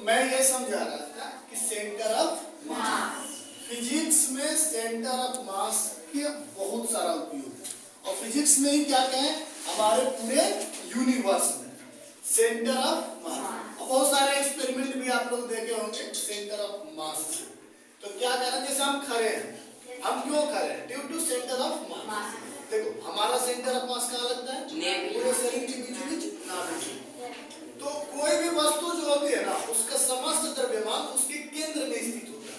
मैं ये समझा रहा था कि सेंटर ऑफ मास, फिजिक्स में सेंटर ऑफ मास के बहुत सारा उपयोग है। और फिजिक्स में ही क्या कहें, हमारे पूरे यूनिवर्स में सेंटर ऑफ मास। और बहुत सारे एक्सपेरिमेंट भी आप लोग देखे होंगे सेंटर ऑफ मास से। तो क्या कह रहे हैं, जैसे हम खड़े हैं, हम क्यों खड़े हैं? Due to centre of mass. देखो हमारा सेंटर ऑफ मास कहाँ लगता है? पूरे शरीर के बीच नाभि। तो कोई भी वस्तु जो होती है ना, उसका समस्त द्रव्यमान उसके केंद्र में स्थित होता है।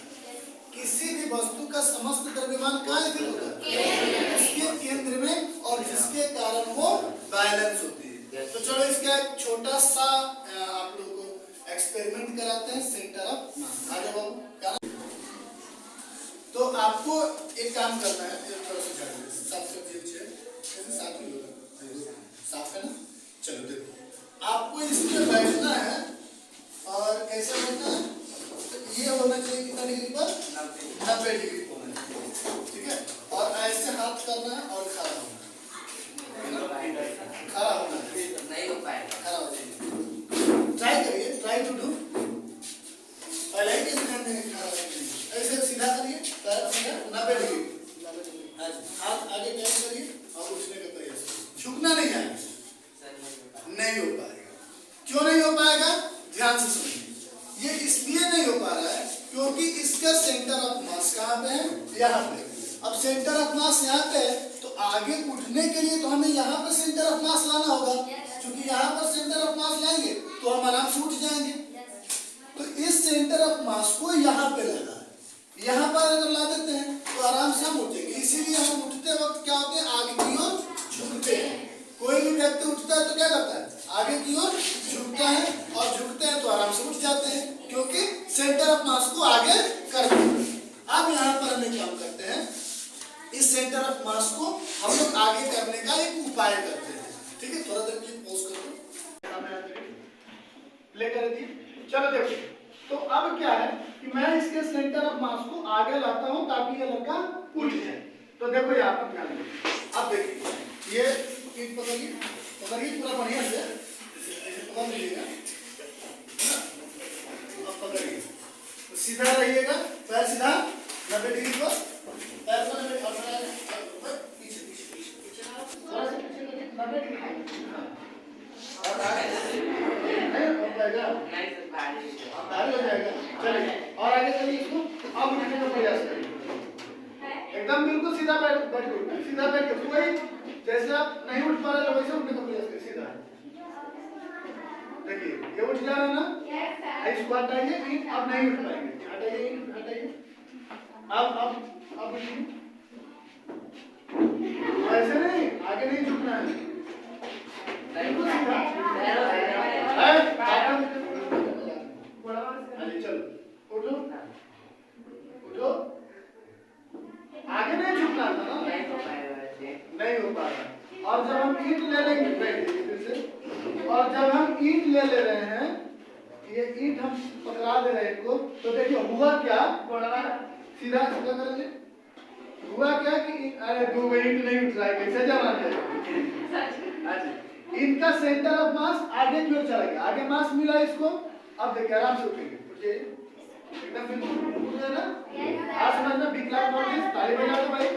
किसी भी वस्तु का समस्त द्रव्यमान कहाँ स्थित होता है? उसके केंद्र में, और जिसके कारण वो बैलेंस होती है। तो चलो इसका एक छोटा सा आप लोगों को एक्सपेरिमेंट कराते हैं सेंटर ऑफ मास। आगे बाबू, तो आपको एक काम करना है, थोड़ा सा झाड़ साफ कर दीजिए, कैसे साफ ही होगा, साफ है ना। चलो देखो, आपको इसमें बैठना है और कैसे बैठना है, तो ये होना चाहिए कितना डिग्री पर? 90 डिग्री होना चाहिए, ठीक है। और ऐसे हाथ करना है और खड़ा होना है, खड़ा होना है, नहीं हो पाएगा, खड़ा हो जाइए, ट्राई करिए, ट्राई टू डू। पहले कैसे करते हैं, खड़ा ऐसे सीधा करिए, पैर सीधा 90 डिग्री, हाथ आगे टर्न करिए और उठने का प्रयास करिए, झुकना नहीं है, नहीं हो पाएगा। क्यों नहीं हो पाएगा, ध्यान से सुनिए। ये इसलिए नहीं हो पा रहा है क्योंकि इसका सेंटर ऑफ मास कहाँ पे है? यहाँ पे। अब सेंटर ऑफ मास यहाँ पे है, तो आगे उठने के लिए तो हमें यहाँ पर सेंटर ऑफ मास लाना होगा। क्योंकि यहाँ पर सेंटर ऑफ मास लाएंगे तो हम आराम से उठ जाएंगे। तो इस सेंटर ऑफ मास को यहाँ पे लाना है, यहाँ पर अगर ला देते हैं तो आराम से हम उठेंगे। इसीलिए हम उठते वक्त क्या होते हैं, आगे की ओर झुकते हैं। कोई भी व्यक्ति उठता है तो क्या करता है, आगे की ओर झुकता है, और झुकते हैं तो आराम से उठ जाते हैं, क्योंकि सेंटर ऑफ मास को आगे करते हैं। अब यहाँ पर हम काम करते हैं, इस सेंटर ऑफ मास को हम लोग आगे करने का एक उपाय करते हैं, ठीक है। थोड़ा देर के लिए पॉज करो, प्ले कर दी। चलो देखो, तो अब क्या है कि मैं इसके सेंटर ऑफ मास को आगे लाता हूं ताकि ये लड़का उठ जाए। तो देखो यहाँ पर ध्यान दो, अब देखिए ये ईंट पकड़िए पूरा बढ़िया से, पकड़ लीजिएगा, अब पकड़िए, सीधा रहिएगा, पैर सीधा 90 डिग्री पर, पैर को 90 और पीछे थोड़ा सा पीछे 90 डिग्री, और आगे नहीं हो पाएगा, भारी हो जाएगा। चलिए और आगे चलिए इसको, अब उठने का प्रयास करिए, एकदम बिल्कुल सीधा बैठ, सीधा बैठ के कोई जैसे आप नहीं उठ पा रहे तो वैसे उठने का प्रयास करिए, सीधा। देखिए ये उठ जा रहा है ना, इसको हटाइए, अब नहीं उठ पाएंगे, हटाइए हटाइए, अब ऐसे नहीं, आगे नहीं झुकना है, बिल्कुल सीधा। चलो उठो उठो, आगे नहीं झुकना था ना, नहीं हो पा रहा। और जब हम ईंट ले लेंगे फिर से, और जब हम ईंट ले रहे हैं, ये ईंट हम पकड़ा दे रहे हैं इसको, तो देखिए हुआ क्या, सीधा सीधा करेंगे, हुआ क्या कि अरे 2 ईंट नहीं उठ रहा है, कैसे जमा जाए। इनका सेंटर ऑफ मास आगे की ओर चला गया, आगे मास मिला इसको। अब देखिए आराम से उठेंगे, एकदम बिल्कुल ना, आज समझना, बिग क्लास नॉलेज, ताली बजा दो भाई।